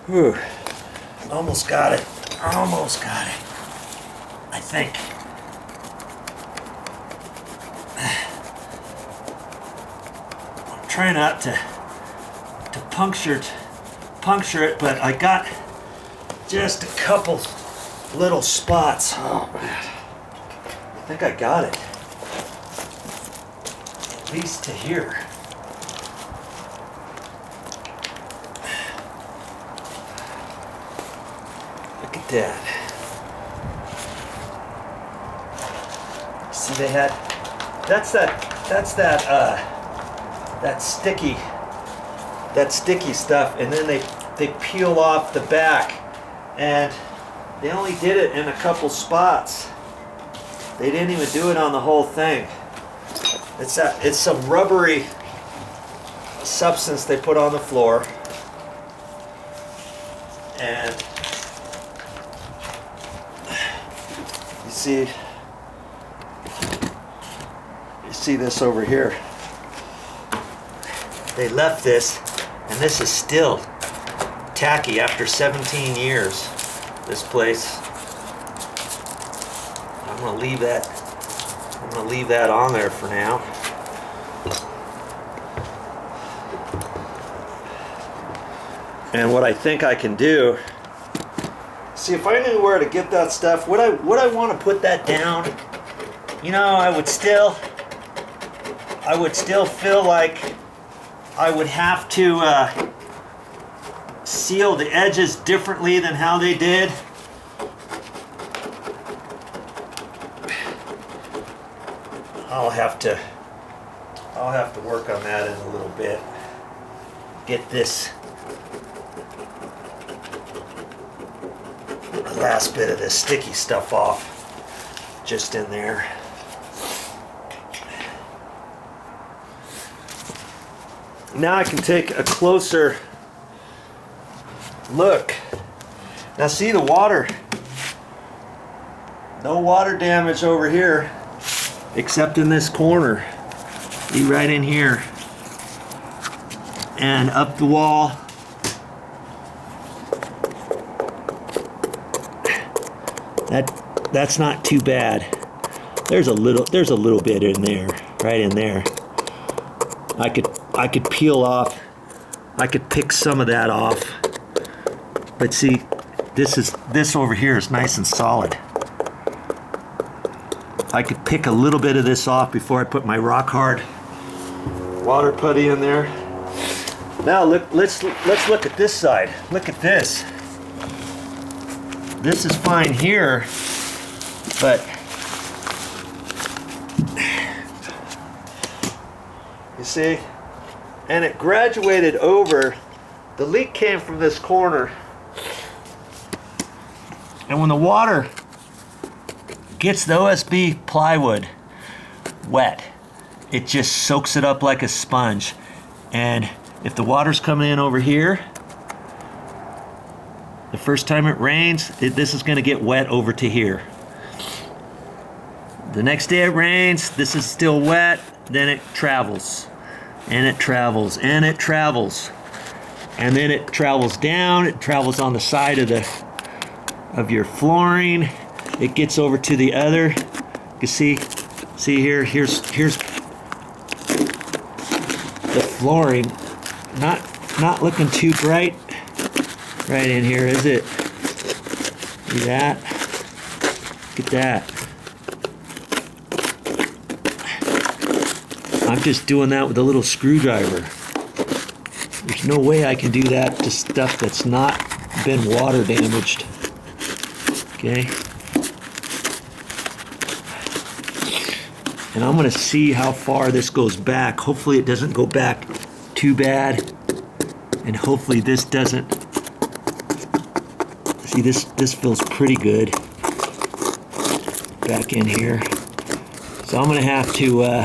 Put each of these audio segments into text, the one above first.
Whew. Almost got it. Almost got it. I think. I'm trying not to puncture it, but I got just a couple little spots. Oh man. I think I got it. At least to here. Look at that. See, they had that sticky stuff, and then they peel off the back, and they only did it in a couple spots. They didn't even do it on the whole thing. It's some rubbery substance they put on the floor, and you see this over here. They left this, and this is still tacky after 17 years. This place. I'm gonna leave that on there for now. And what I think I can do, see, if I knew where to get that stuff, would I want to put that down? You know, I would still feel like I would have to seal the edges differently than how they did. I'll have to work on that in a little bit. Get this last bit of this sticky stuff off just in there. Now I can take a closer look. Now see the water. No water damage over here, except in this corner. See, right in here. And up the wall. That's not too bad. There's a little bit in there, right in there. I could peel off. I could pick some of that off. But see, this over here is nice and solid. I could pick a little bit of this off before I put my rock hard water putty in there. Now let's look at this side. Look at this. This is fine here, but you see, and it graduated over. The leak came from this corner, and when the water gets the OSB plywood wet, it just soaks it up like a sponge. And if the water's coming in over here, the first time it rains, this is going to get wet over to here. The next day it rains, this is still wet, then it travels, and it travels, and it travels. And then it travels down, it travels on the side of your flooring. It gets over to the other. You see here, here's the flooring. Not looking too bright right in here, is it? See that? Look at that. I'm just doing that with a little screwdriver. There's no way I can do that to stuff that's not been water damaged. Okay? And I'm going to see how far this goes back. Hopefully it doesn't go back too bad. And hopefully this doesn't. See, this feels pretty good back in here. So I'm going to have to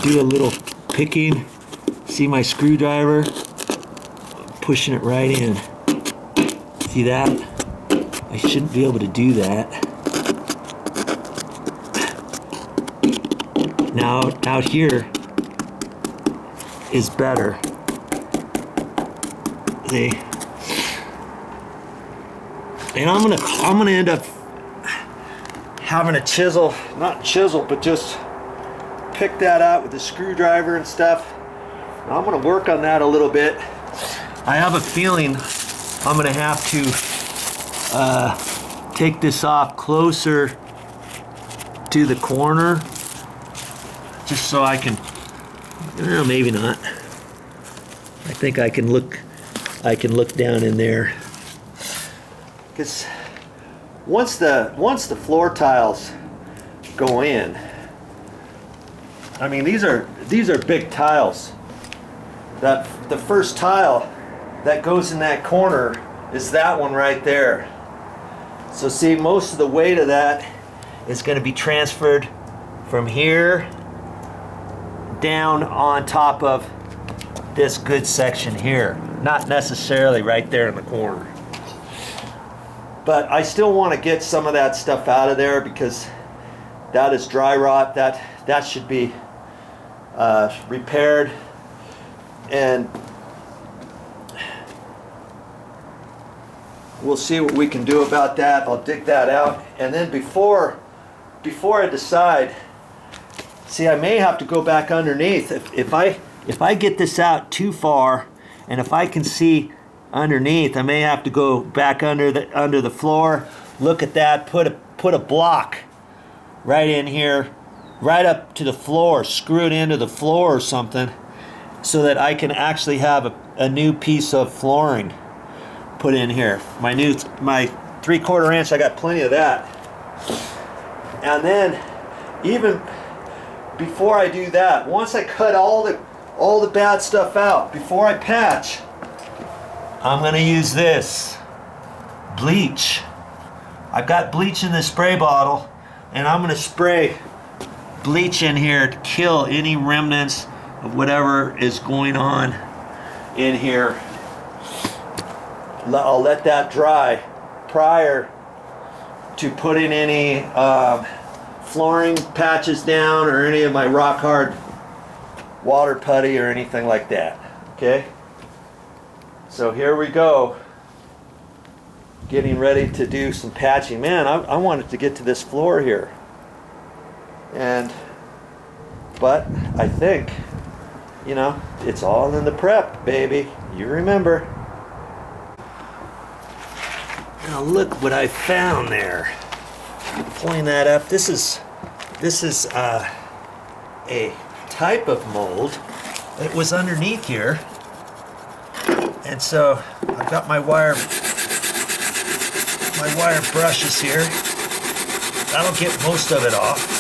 do a little picking. See my screwdriver? Pushing it right in. See that? I shouldn't be able to do that. Now out here is better. See? And I'm gonna end up having a chisel, not chisel, but just pick that out with a screwdriver and stuff. I'm gonna work on that a little bit. I have a feeling I'm gonna have to take this off closer to the corner, just so I can, well, maybe not. I think I can look down in there, because once the floor tiles go in, I mean, these are big tiles. That the first tile that goes in that corner is that one right there. So see, most of the weight of that is going to be transferred from here down on top of this good section here, not necessarily right there in the corner. But I still want to get some of that stuff out of there, because that is dry rot. That should be repaired. And we'll see what we can do about that. I'll dig that out, and then before I decide, see, I may have to go back underneath. If I get this out too far, and if I can see underneath, I may have to go back under the floor, look at that, put a block right in here, right up to the floor, screw it into the floor or something, so that I can actually have a new piece of flooring put in here. My 3/4 inch, I got plenty of that. And then even before I do that, once I cut all the bad stuff out, before I patch, I'm going to use this bleach. I've got bleach in this spray bottle, and I'm going to spray bleach in here to kill any remnants of whatever is going on in here. I'll let that dry prior to putting any flooring patches down or any of my rock hard water putty or anything like that. Okay, so here we go, getting ready to do some patching. Man, I wanted to get to this floor here, but I think, you know, it's all in the prep, baby. You remember. Now look what I found there. Pulling that up. This is a type of mold. It was underneath here, and so I've got my wire brushes here. That'll get most of it off.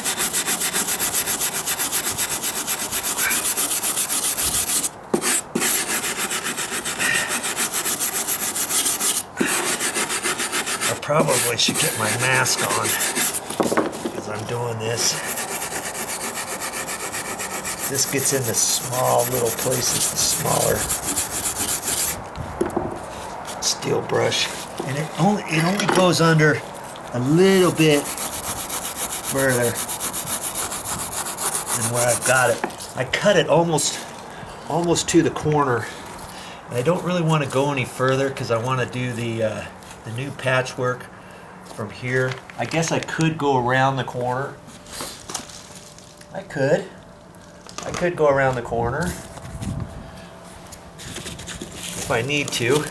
Probably should get my mask on as I'm doing this. This gets into small little places, the smaller steel brush, and it only goes under a little bit further than where I've got it. I cut it almost to the corner, and I don't really want to go any further because I want to do the new patchwork from here. I guess I could go around the corner. I could go around the corner if I need to.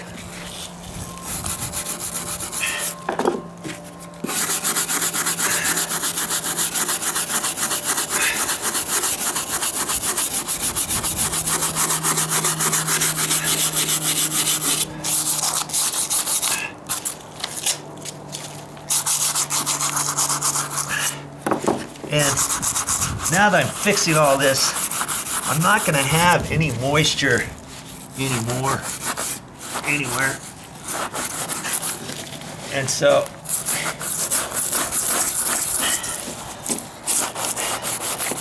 And now that I'm fixing all this, I'm not going to have any moisture anymore anywhere. And so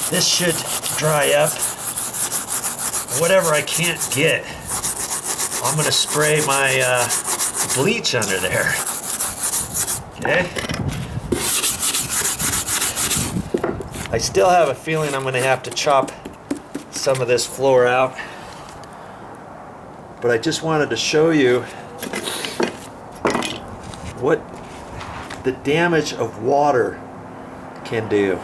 this should dry up. Whatever I can't get, I'm going to spray my bleach under there. Okay? I still have a feeling I'm going to have to chop some of this floor out. but I just wanted to show you what the damage of water can do.